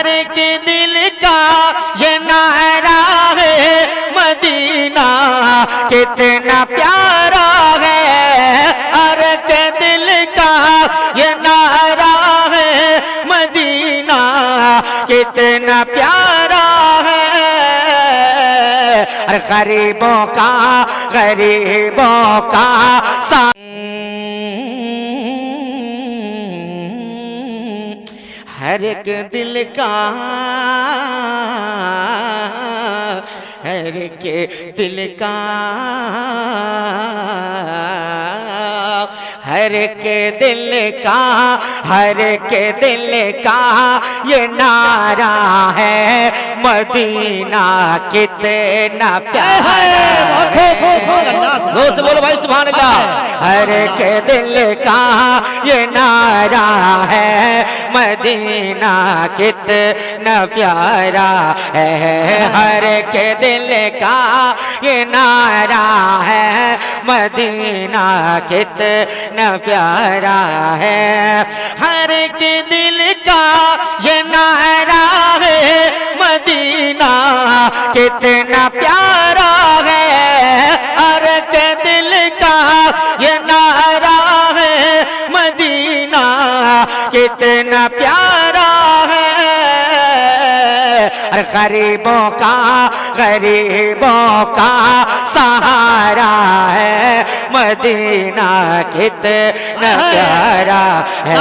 हर एक दिल का ये नारा है, मदीना कितना प्यारा है। हर एक दिल का ये नारा है, मदीना कितना प्यारा है। और गरीबों का हर एक दिल का, हर एक दिल का, हर एक दिल का, हर एक दिल का ये नारा है, मदीना कितना प्यारा है। बोलो भाई सुभान अल्लाह। हर एक दिल का ये नारा है, मदीना कितना प्यारा है। हर एक दिल का ये नारा है, मदीना कितना प्यारा है। हर एक दिल का ये नारा है, मदीना कितना प्यारा है। हर एक दिल का ये नारा है, मदीना कितना प्यारा है। और गरीबों का सहारा है, मदीना कितना प्यारा है।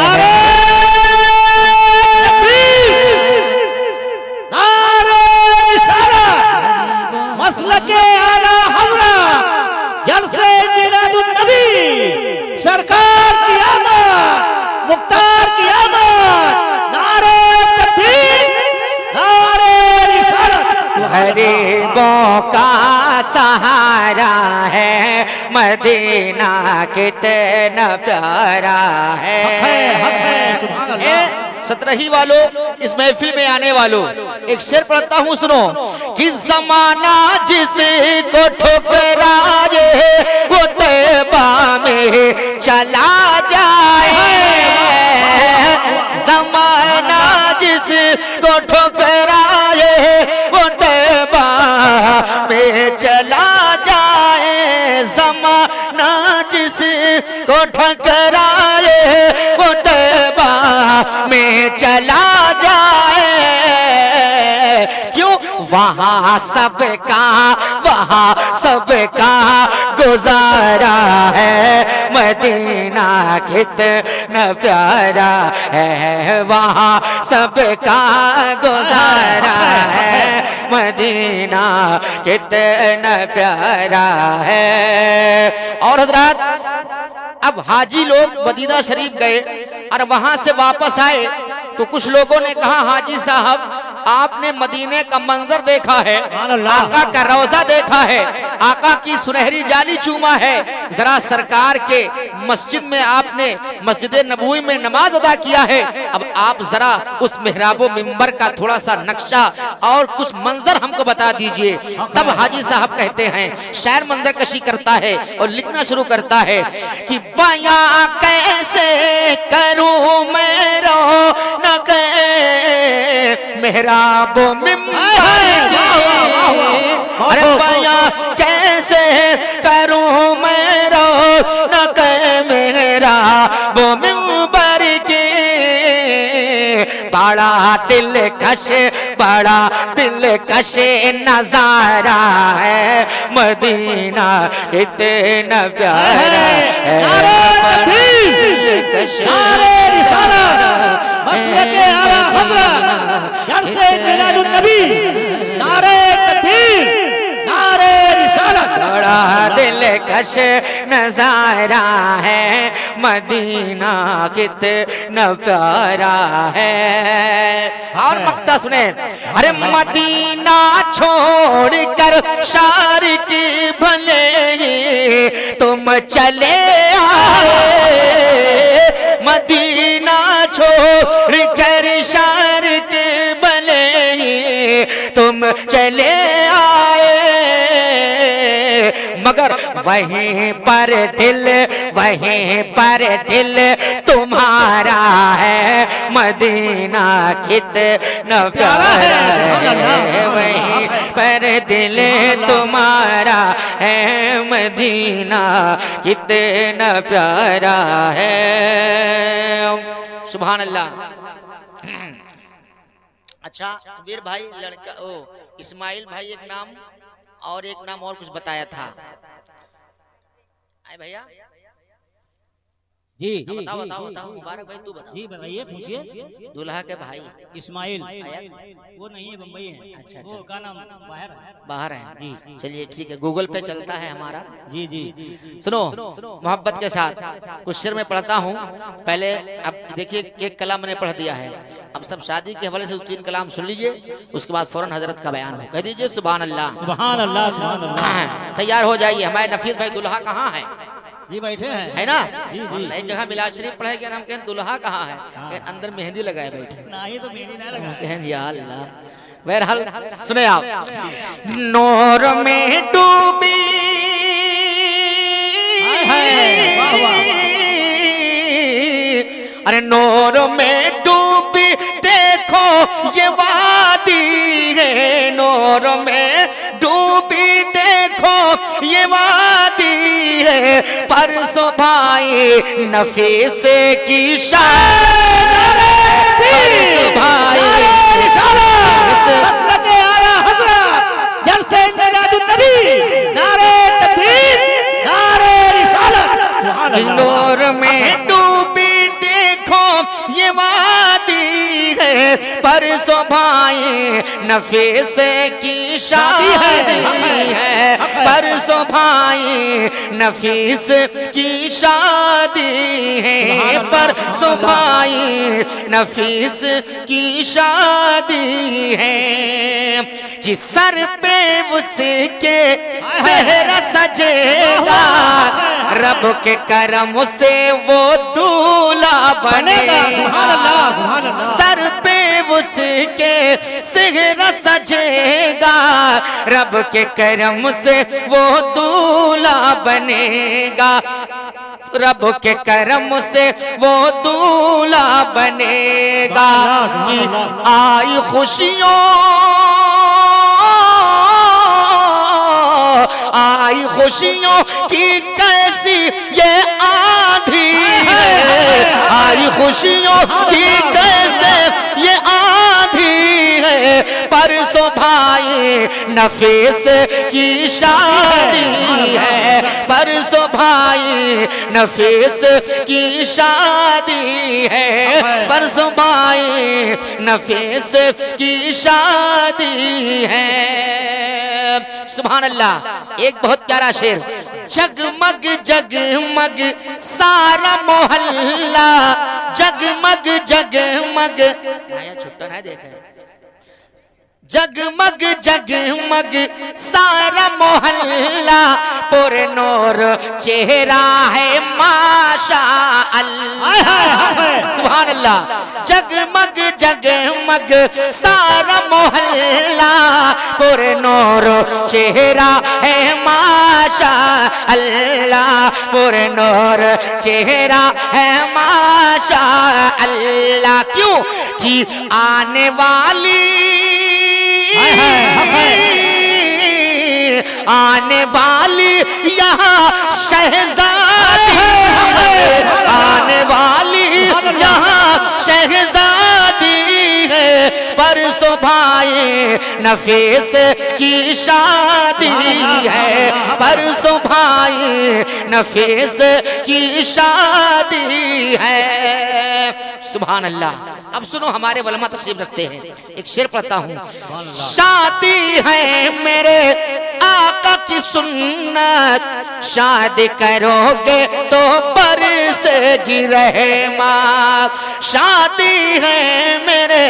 मसलके आला हज़रत जलसे मिलादुन नबी, सरकार की आमद, मुख्तार की आमद, नारे तकबीर, नारे रिसालत। गरीबों का सहारा है, मदीना कितना प्यारा है। 17 वालों, इस महफिल में आने वालों, एक शेर पढ़ता हूँ सुनो। कि जमाना जिसको ठुकराए वो तैबा में चला जाए। जमाना जिसको ठुकराए वो तैबा में चला जाए। जमाना जिसको ठुकराए वो तैबा में चला जाए। क्यों? वहाँ सबका गुजारा है, मदीना कितना प्यारा है। वहाँ सबका गुजारा है, मदीना कितना प्यारा है। और हज़रात, अब हाजी लोग मदीना शरीफ गए और वहां से वापस आए तो कुछ लोगों ने कहा, हाजी साहब आपने मदीने का मंजर देखा है, आका का रोजा देखा है, आका की सुनहरी जाली चूमा है, जरा सरकार के मस्जिद में आपने मस्जिद नबवी में नमाज अदा किया है, अब आप जरा उस मेहराबो मिंबर का थोड़ा सा नक्शा और कुछ मंजर हमको बता दीजिए। तब हाजी साहब कहते हैं, शायर मंजर कशी करता है और लिखना शुरू करता है कि बयां कैसे करूं मैं रौनक मेहराबो मिंबर की। अरे बयां कैसे करूं मैं रौनक मेहराबो मिंबर की। बड़ा दिलकश नजारा है, मदीना इतना प्यारा है। दिलकश मसलके आला हज़रत जलसे मिलादुन नबी, नारे तकबीर, नारे रिसालत। बड़ा दिलकश नजारा है, मदीना कितना प्यारा है। और मक्ता सुने। अरे मदीना छोड़कर शार की भले तुम चले आए। मदीना छोड़कर शार के भले तुम चले आए। मगर मगर वहीं पर दिल तुम्हारा है मदीना कितना प्यारा है, वहीं पर दिल तुम्हारा है मदीना कितना प्यारा है। सुभान अल्लाह। अच्छा सबीर भाई लड़का इस्माइल भाई एक नाम और एक नाम और कुछ बताया था। आए भैया जी बताओ बताओ बताओ। मुबारक भाई तू बता। जी बताइए, पूछिए। दूल्हा के भाई इस्माइल वो नहीं है, बम्बई है। अच्छा अच्छा, वो का नाम बाहर है। बाहर है जी। चलिए ठीक है, गूगल पे चलता है हमारा। जी जी। सुनो मोहब्बत के साथ कुछ शेर में पढ़ता हूँ। पहले अब देखिए एक कलाम मैंने पढ़ दिया है, अब सब शादी के हवाले से 2-3 कलाम सुन लीजिए, उसके बाद फौरन हजरत का बयान हो। कह दीजिए सुभान अल्लाह। सुभान अल्लाह, सुभान अल्लाह। तैयार हो जाइए। हमारे नफीस भाई दुल्हा कहाँ है? जी बैठे हैं, है ना? जी जी। एक जगह मिलाद शरीफ पढ़े गए, हम कहें दुल्हा कहाँ है? कहें अंदर मेहंदी लगाए बैठे। नहीं तो मेहंदी ना लगा। कहें या अल्लाह। बहरहाल सुने आप, नूर में डूबी अरे नूर में डूबी देखो ये वादी है, नूर में डूबी देखो ये वादी है, परसों भाई नफीस की शान, परसों भाई नूर में डूबी देखो ये वादी है, परसों भाई नफीस की शादी है, परसों भाई नफीस की शादी है, परसों भाई नफीस की शादी है। जिस सर पे उसके सेहरा सजेगा, रब के करम से वो दूल्हा बनेगा। सर पे उसके सेहरा सजेगा, रब के करम से वो दूल्हा बनेगा, रब के करम से वो दूल्हा बनेगा। कि आई खुशियों आई खुशियों की कैसी ये आंधी है, आई खुशियों की कैसे ये आंधी है, परसों भाई नफीस की शादी है, परसों भाई नफीस की शादी है, परसों भाई नफीस की शादी है। सुभान अल्लाह। एक बहुत प्यारा शेर, जगमग जगमग सारा मोहल्ला, जगमग जगमग छुट्टा ना देखे, जगमग जगमग सारा मोहल्ला, पुरे नूर चेहरा है माशा अल्लाह। सुभान अल्लाह। जगमग जगमग सारा मोहल्ला, पुरे नूर चेहरा है माशा अल्लाह, पुरे नूर चेहरा है माशा अल्लाह। क्यों कि आने वाली आने वाली यहाँ शहजादी है, आने वाली यहाँ शहजादी है, परसों भाई नफीस की शादी है, परसों भाई नफीस की शादी है। सुभान अल्लाह। अब सुनो, हमारे वलमा तशरीफ रखते हैं, एक शेर पढ़ता हूँ। शादी है मेरे आका की सुन्नत, शादी करोगे तो बरसेगी रहमत, शादी है मेरे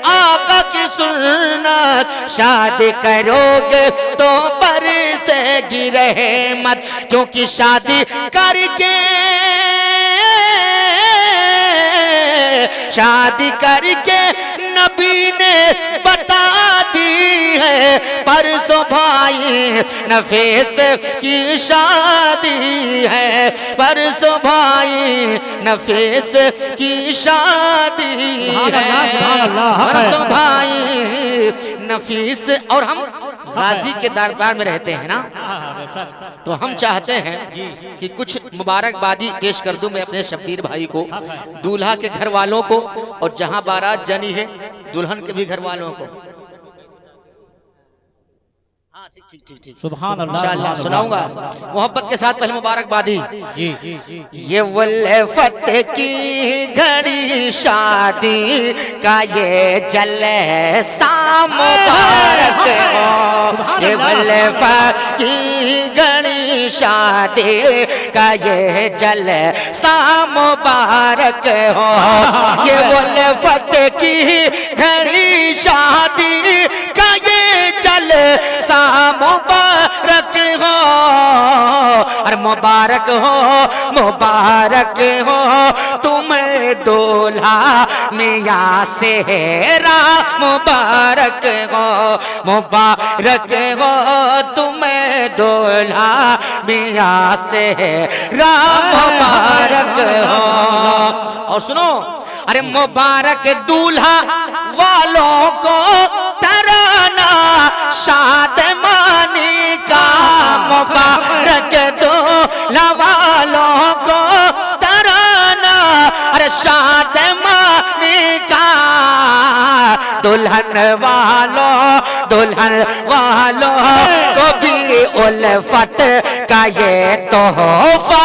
आका की सुन्नत, शादी करोगे तो बरसेगी रहमत, क्योंकि शादी करके शादी करके नबी ने बता दी है, परसों भाई नफीस की शादी है, परसों भाई नफीस की शादी है, परसों भाई नफीस। और हम गाजी के दरबार में रहते हैं ना, तो हम चाहते हैं कि कुछ मुबारकबादी पेश कर दूं मैं अपने शब्बीर भाई को, दूल्हा के घर वालों को, और जहां बारात जनी है दुल्हन के भी घर वालों को। सुभान अल्लाह, इंशाअल्लाह सुनाऊंगा मोहब्बत के साथ। पहले मुबारकबादी जी। ये उल्फत की घड़ी शादी का ये जलसा मुबारक हो, ये उल्फत की घड़ी शादी का ये जलसा मुबारक हो, ये उल्फत की घड़ी शादी का ये जलसा मुबारक हो, और मुबारक हो तुम्हें दूल्हा मियां सेहरा, मुबारक हो तुम्हें दूल्हा मियां सेहरा, मुबारक हो। और सुनो, अरे मुबारक दूल्हा वालों को तराना शादमानी का, मुबारक दूल्हा वालों को तराना अरे शादमानी का, दुल्हन वालों को भी उल्फत का ये तोहफा।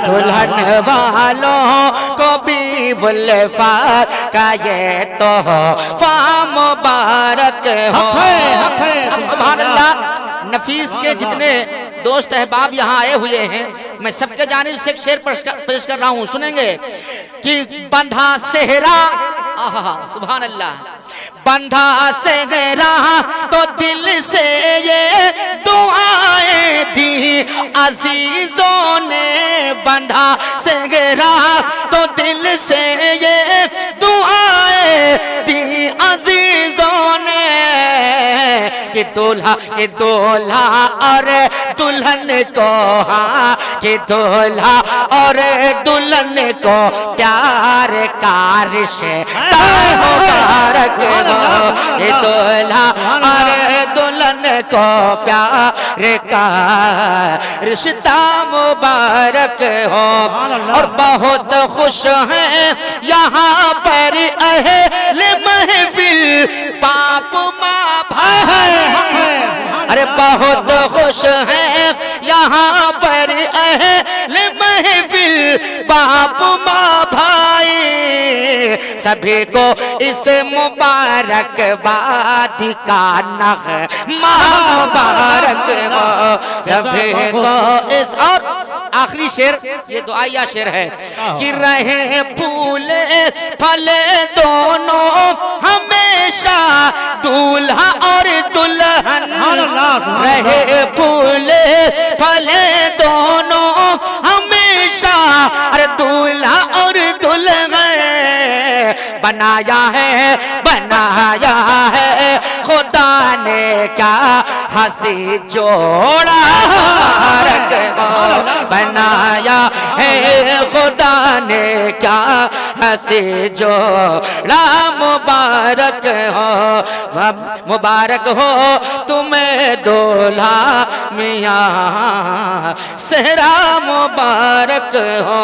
दुल्हन वालों को भी उल्फत का ये तोहफा मुबारक हो। सुभान अल्लाह। नफीस के जितने दोस्त अहबाब यहाँ आए हुए हैं, मैं सबके जानिब से एक शेर पेश कर रहा हूँ, सुनेंगे कि बंधा सेहरा, सुभान अल्लाह, बंधा सेहरा तो दिल से ये दुआएं दी अजीजों ने, बंधा सेहरा तो दिल से ये दुआएं दी अजीजों ने, कि दूल्हा और दुल्हन को, हाँ कि दूल्हा और दुल्हन को प्यार का रिश्ता मुबारक हो, ये दूल्हा और दुल्हन को प्यार का रिश्ता मुबारक हो। और बहुत खुश हैं यहाँ पर अहले महफिल, बाप माँ भाई, अरे बहुत खुश हैं यहाँ पर अहले महफिल, बाप माँ भाई, सभी को इस मुबारक बादी का नग़मा मुबारक हो, सभी को इस। और आखिरी शेर, ये दुआया शेर है कि रहे फूले फले दोनों हमेशा दूल्हा और दुल्हन, रहे फूले फले दोनों हमेशा, अरे दूल्हा और दुल्हन, बनाया है खुदा ने क्या हंसी जोड़ा मुबारक हो, बनाया है खुदा ने क्या हंसी जोड़ा मुबारक हो, मुबारक हो तुम्हें दूल्हा मियां सेहरा, मुबारक हो।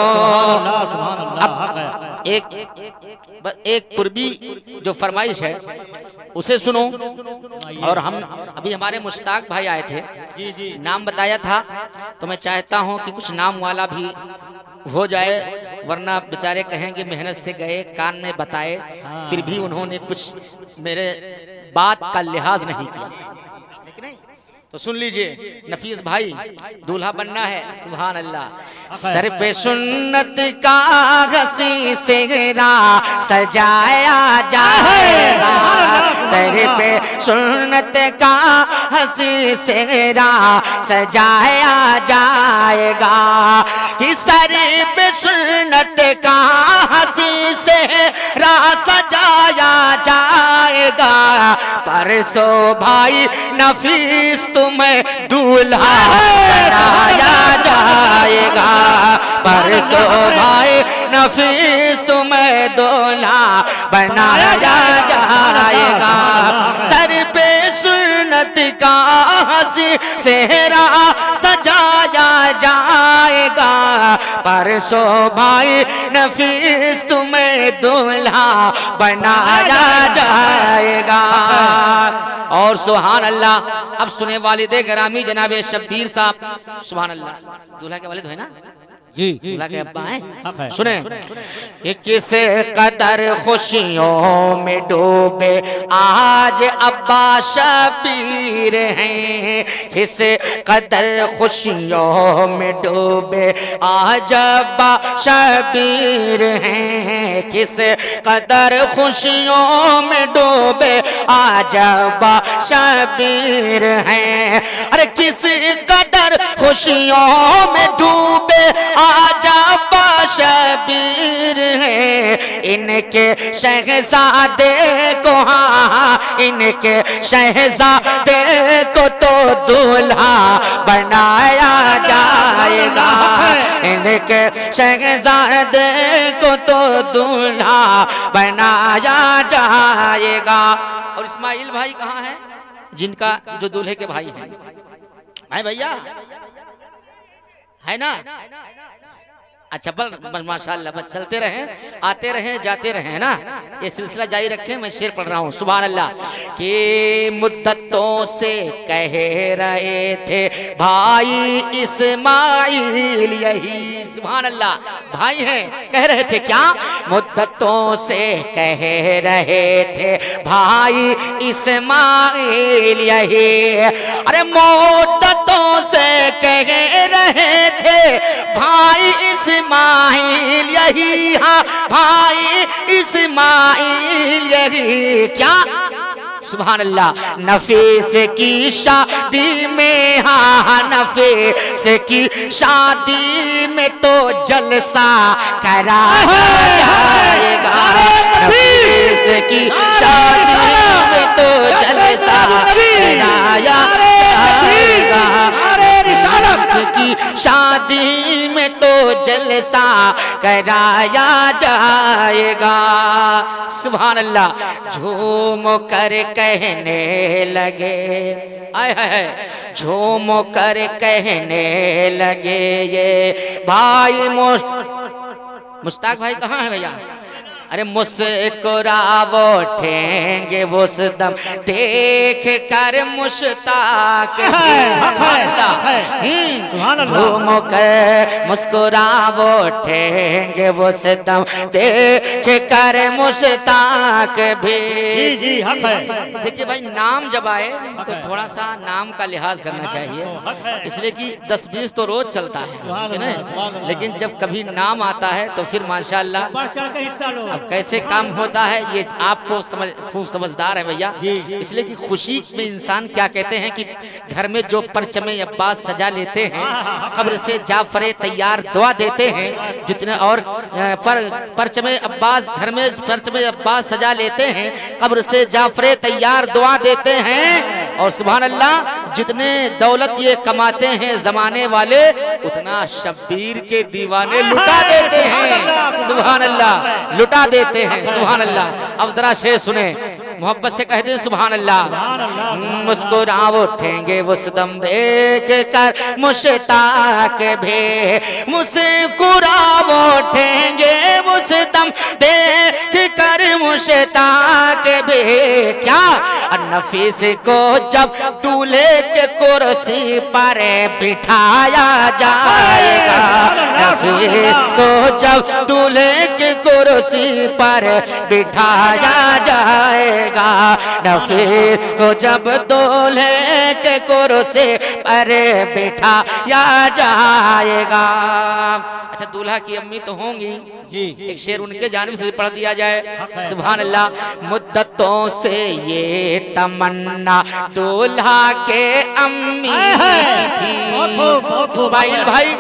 अब एक पूर्वी जो फरमाइश है उसे सुनो। और हम अभी हमारे मुश्ताक भाई आए थे, जी नाम बताया था, तो मैं चाहता हूं कि कुछ नाम वाला भी हो जाए, वरना बेचारे कहेंगे मेहनत से गए, कान में बताए, फिर भी उन्होंने कुछ मेरे बात का लिहाज नहीं किया, लेकिन नहीं तो सुन लीजिए नफीस भाई, दूल्हा बनना है, सुभान अल्लाह। सर पे सुन्नत का हंसी सेहरा सजाया जाएगा, सर पे सुन्नत का हंसी सेहरा सजाया जाएगा, सर पे सुन्नत का हंसी सेहरा सजाया जाएगा। परसों भाई नफीस तुम्हें दूल्हा बनाया जाएगा, परसों भाई नफीस तुम्हें दूल्हा बनाया जाएगा। सर पे सुन्नत का हंसी सेहरा सजाया जाएगा, परसों भाई नफीस तुम्हें दूल्हा बनाया जाएगा। और सुभान अल्लाह, अब सुने वालिदे गिरामी जनाबे शब्बीर साहब, सुभान अल्लाह, दूल्हा के वालिद है ना जी, दूल्हा के अब्बा हैं। है। सुने कि किस कदर खुशियों में डूबे आज अब्बा शबीर हैं, किस कदर खुशियों में डूबे आज अब्बा शबीर हैं, किस कदर खुशियों में डूबे आज अब्बा शबीर हैं। अरे किस कदर खुशियों में डूबे आज अब्बा शबीर है, इनके शहजादे को, हाँ इनके शहजादे को तो दूल्हा बनाया जाएगा, इनके शहजादे को तो दूल्हा बनाया जाएगा। और इस्माइल भाई कहाँ हैं, जिनका जो दूल्हे के भाई हैं, भाई भैया है ना? अच्छा बल माशाल्लाह, बस चलते रहे, आते रहे, जाते रहे ना, ये सिलसिला जारी रखें। मैं शेर पढ़ रहा हूँ, सुभान अल्लाह। कि मुद्दतों से कह रहे थे भाई इस्माइल यही, सुभान अल्लाह, भाई हैं, कह रहे थे क्या? मुद्दतों से कह रहे थे भाई इस्माइल यही, अरे मुद्दतों से कह रहे थे भाई इस्माइल यही, हाँ भाई इस्माइल यही, क्या? सुभान अल्लाह। नफीस की शादी में, हाँ नफीस की शादी में तो जलसा कराया जाएगा, नफीस की शादी में तो जलसा कराया जाएगा, की शादी में तो जलसा कराया जाएगा। सुभान अल्लाह। झूम कर कहने लगे, आए है झूम कर कहने लगे ये भाई मुश्ताक भाई कहाँ है भैया? अरे मुस्कुराव उठेंगे उस दम देख कर मुश्ताक, झूम कर मुस्कुराव उठेंगे उस दम देख कर मुश्ताक भी। जी हक है। देखिए भाई, नाम जब आए तो थोड़ा सा नाम का लिहाज करना चाहिए, इसलिए कि 10-20 तो रोज चलता है ना, लेकिन जब कभी नाम आता है तो फिर माशाल्लाह बढ़ चढ़ के हिस्सा लो। अब कैसे काम होता है ये आपको खूब समझदार है भैया, इसलिए कि खुशी में इंसान क्या कहते हैं कि घर में जो परचमे अब्बास सजा लेते हैं, कब्र से जाफरे तैयार दुआ देते हैं, जितने और परचमे अब्बास घर में परचमे अब्बास सजा लेते हैं, कब्र से जाफरे तैयार दुआ देते हैं, और सुभान अल्लाह जितने दौलत ये कमाते हैं जमाने वाले, उतना शब्बीर के दीवाने लुटा देते हैं, सुभान अल्लाह लुटा देते हैं, सुभान अल्लाह। अब जरा शेर सुने, मोहब्बत से कह दें सुभान अल्लाह। मुस्कुरा उठेंगे उस दम देख कर मुश्ताक भी, मुस्कुरा उठेंगे उस दम देख कर मुश्ताक भी, क्या? नफीस को जब दूल्हे के कुर्सी पर बिठाया जाएगा, नफीस को जब दूल्हे की कुर्सी पर बिठाया जाएगा, नफीस को जब दूल्हे के कुर्सी पर बिठाया जाएगा। अच्छा, दूल्हा की अम्मी तो होंगी जी, एक शेर उनके जानिब से भी पढ़ दिया जाए। सुभान अल्लाह। मुद्दतों से ये तमन्ना दूल्हा के अम्मी थी। इस्माइल भाई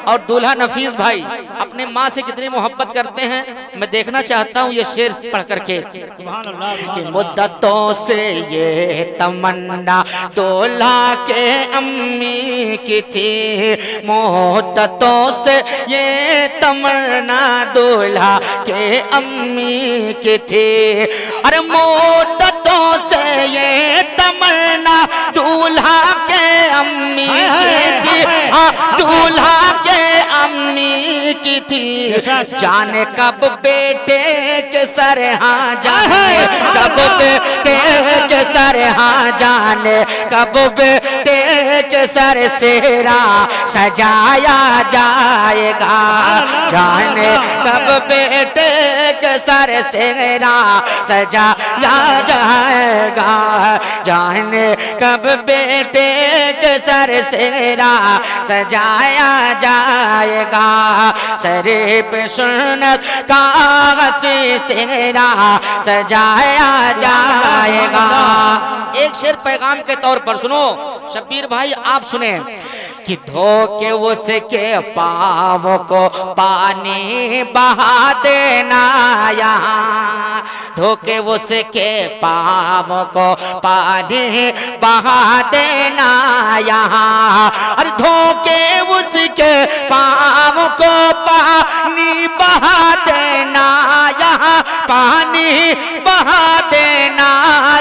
और दूल्हा नफीस भाई अपने माँ से कितनी मोहब्बत करते हैं, मैं देखना चाहता हूँ ये शेर पढ़ करके। कि मुद्दतों से ये तमन्ना दूल्हा के अम्मी की थी, मुद्दतों से ये तमन्ना दूल्हा के अम्मी की थी। अरे मुद्दतों से ये तमन्ना दूल्हा के अम्मी की थी, दूल्हा के अम्मी की थी। जाने कब बेटे के सर, हाँ जाने कब बेटे के सर, हाँ जाने कब बेटे के सर सेरा सजाया जाएगा, जाने कब बेटे के सर सेरा सजाया जाएगा, जाने कब बेटे के सर सेरा सजाया जाएगा। सरे पे सुन्नत का हसी सेरा सजाया जाएगा। एक शेर पैगाम के तौर पर सुनो शब्बीर भाई, आप सुने कि धोके उसके पाँव को पानी बहा देना यहाँ, धोके उसके पाँव को पानी बहा देना यहाँ। अरे धोके उसके पाँव को पानी बहा देना यहाँ, पानी बहा देना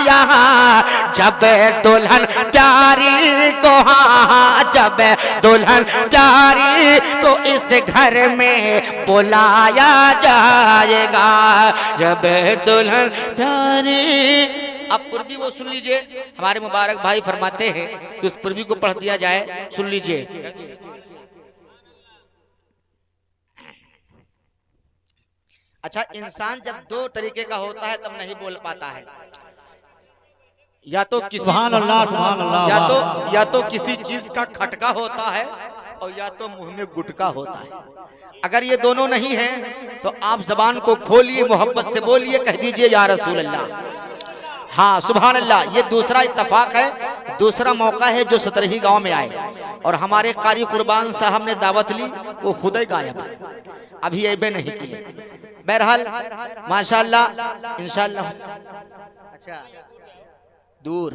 यहाँ। जब दुल्हन प्यारी को, हाँ जब दुल्हन प्यारी को इस घर में बुलाया जाएगा, जब दुल्हन प्यारी। अब पूर्वी वो सुन लीजिए, हमारे मुबारक भाई फरमाते हैं कि उस पूर्वी को पढ़ दिया जाए, सुन लीजिए। अच्छा, इंसान जब दो तरीके का होता है तब नहीं बोल पाता है, या तो किसी सुभान अल्लाह, सुभान अल्लाह, या तो किसी चीज का खटका होता है और या तो मुंह में गुटका होता है। अगर ये दोनों नहीं है तो आप जबान को खोलिए, मोहब्बत से बोलिए, कह दीजिए या रसूल अल्लाह। हाँ सुभान अल्लाह। ये दूसरा इत्तफाक है, दूसरा मौका है जो सतरही गांव में आए और हमारे कारी कुर्बान साहब ने दावत ली, वो खुद ही गायब है, अभी ऐबे नहीं किए। बहरहाल माशाअल्लाह इंशाअल्लाह। अच्छा दूर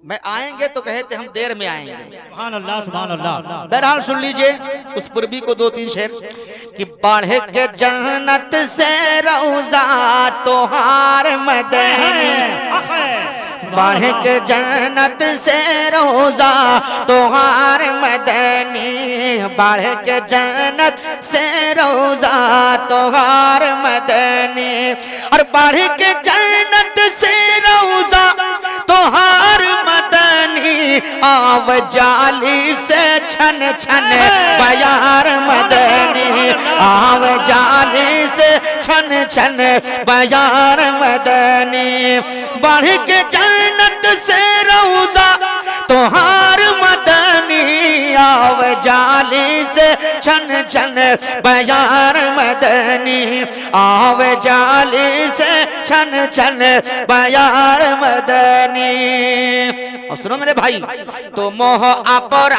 में आएंगे तो कहते हम देर में आएंगे। सुभान अल्लाह, सुभान अल्लाह। बहरहाल सुन लीजिए उस पूर्वी को दो तीन शेर कि बढ़े के जन्नत से रौजा तोहार मदनी, बढ़े के जन्नत से रोजा तोहार मदनी, बढ़े के जन्नत से रोजा तोहार मदनी, और बढ़े के जन्नत से रोजा तोहार मदनी, आव जाली से छन छन बयार मदनी, आव जाली से छन छन बयार मदनी, बढ़ के जन्नत से रौजा तोहार मदनी, आव जाली से छन छन बयार मदनी, आव जाली से छन छन बयार मदनी। और सुनो मेरे भाई, तो मोह अपर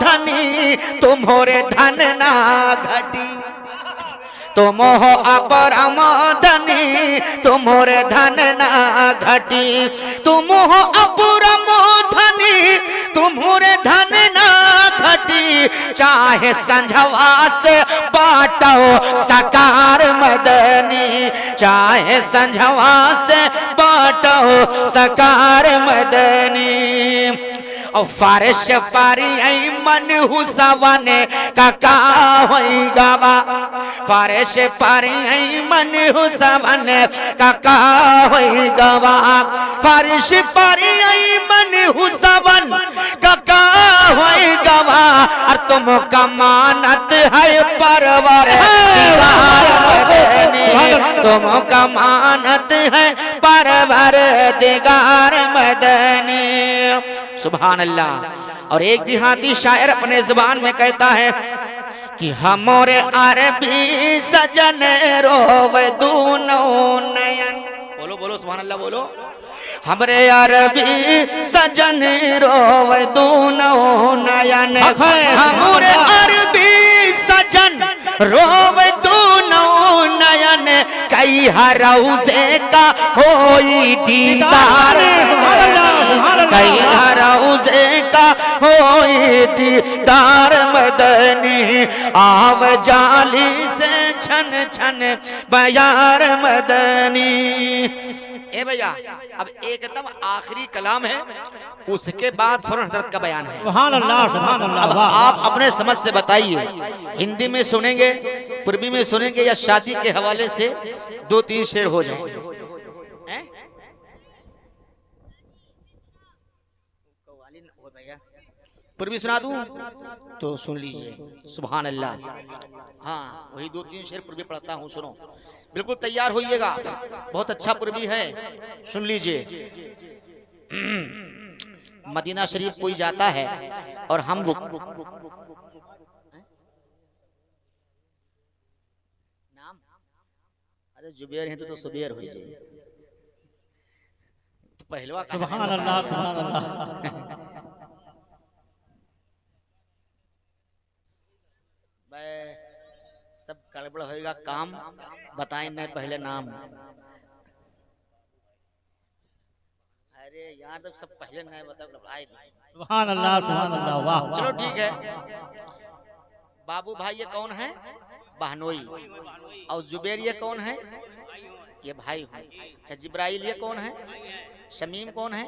धनी तुम्हारे धन ना घटी, तो मोह अपर धनी तुम्हारे धन ना घटी, तुम मोह अपर धनी तुम्हारे धन ना घटी, चाहे संझवा से बाटो सकार मदनी, चाहे संझवा से बाटो सकार मदनी, और फारिश पारी मन हुसवन काका होई गवा फर्श पर मन हुसवन काका होई गवा फर्श पर मन हुसवन काका होई गवा और तुम कमानत है परवर तुम कमानत है परवर दिगार मदनी। सुभान अल्लाह। और एक देहाती शायर अपने जुबान में कहता है कि हमरे अरबी सजन रोवे दूनों नयन। बोलो बोलो सुभान अल्लाह बोलो। हमरे अरबी सजन रोवे दूनों नयन हमरे अरबी सजन रोवे दूनों नयन कई हरौजे का होई दीदार कई हरौजे का होई दीदार मदनी आव जाली से छन छन बयार मदनी। ए भैया अब एकदम आखिरी कलाम है उसके बाद फौरन हजरत का बयान है। सुभान अल्लाह सुभान अल्लाह। अब आप अपने समझ से बताइए हिंदी में सुनेंगे पूर्वी में सुनेंगे या शादी के हवाले से 2-3 शेर हो जाए। पूर्वी सुना दूं तो सुन लीजिए। सुभान अल्लाह। हाँ वही 2-3 शेर पूर्वी पढ़ता हूँ सुनो बिल्कुल तैयार होइएगा बहुत अच्छा पूर्वी है सुन लीजिए। मदीना शरीफ कोई जाता है और हम नाम अरे जुबैर है तो सुबैर हो जाए तो पहलवा सुभान अल्लाह सुभान अल्लाह। सब गड़बड़ होएगा काम बताएं नहीं पहले नाम। अरे यार तो सब पहले नहीं बताओ भाई। सुभान अल्लाह सुभान अल्लाह वाह। चलो ठीक है। बाबू भाई ये कौन है बहनोई और जुबैर ये कौन है ये भाई है। अच्छा जिब्राइल ये कौन है शमीम कौन है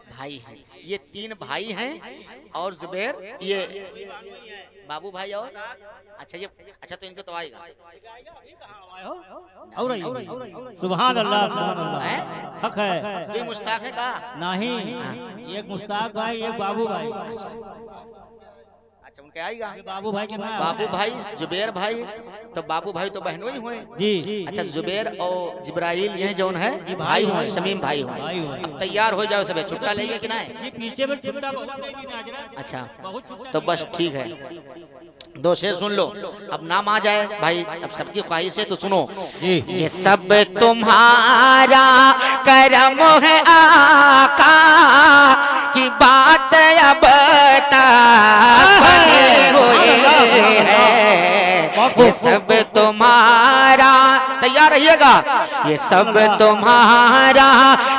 भाई है। ये 3 भाई हैं और जुबैर ये बाबू भाई और अच्छा ये अच्छा तो इनको तो आएगा। सुभान अल्लाह सुभान अल्लाह हक है। तो मुश्ताक है का नहीं एक मुश्ताक भाई एक बाबू भाई। अच्छा उनके आएगा बाबू भाई के नाम बाबू भाई जुबैर भाई तो बाबू भाई तो बहनों ही हुए जी। अच्छा जुबैर और जिब्राइल ये जौन है ये भाई हुए शमीम भाई हुए। अब तैयार हो जाओ सब छुट्टा लेंगे कि नहीं जी पीछे में छुट्टा बहुत देगी ना हजरत। अच्छा तो बस ठीक है 2 शेर सुन लो अब नाम आ जाए भाई अब सबकी ख्वाहिश है तो सुनो जी। ये सब तुम्हारा करम है आका की बात अब ये सब तुम्हारा तैयार रहिएगा ये सब तुम्हारा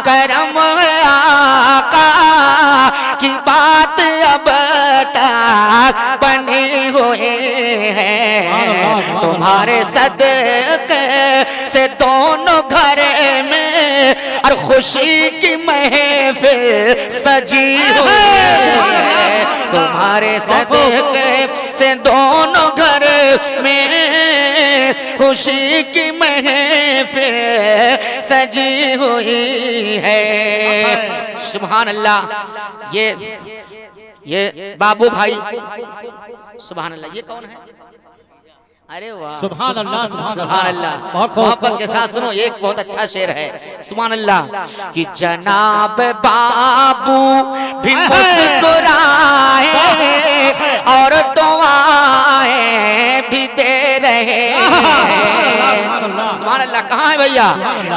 करम आका की बात अब तक बने हुए हैं तुम्हारे सदके से दोनों घर में और खुशी की महफिल सजी हुई है तुम्हारे सदके से दोनों घर में खुशी की महफिल सजी हुई है। सुभान अल्लाह। ये बाबू भाई सुभान अल्लाह। ये कौन है अरे वाह सुभान अल्लाह सुभान अल्लाह। मोहब्बत के साथ सुनो एक बहुत अच्छा शेर है सुभान अल्लाह कि जनाब बाबू भी मुस्कुराए और दुआएं भी दे रहे सुभान अल्लाह। कहाँ है भैया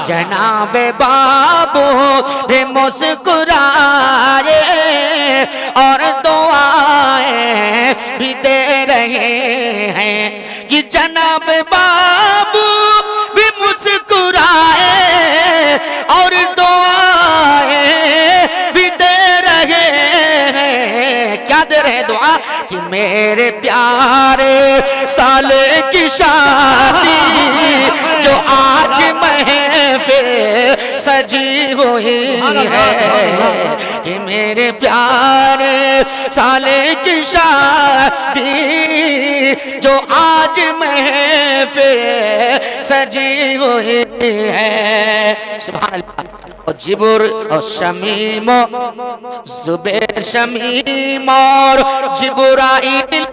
जनाब बाबू भी मुस्कुराए और दुआएं भी दे रहे हैं कि जनाब बाबू भी मुस्कुराए और दुआएं भी दे रहे हैं। क्या दे रहे हैं दुआ कि मेरे प्यारे साले की शादी जो आज महफिल सजी हुई है कि मेरे प्यारे साले की शादी जो आज महफिल सजी हुई है। सुभान अल्लाह। और जिब्र और शमीम जुबैर शमीम और जिब्राइल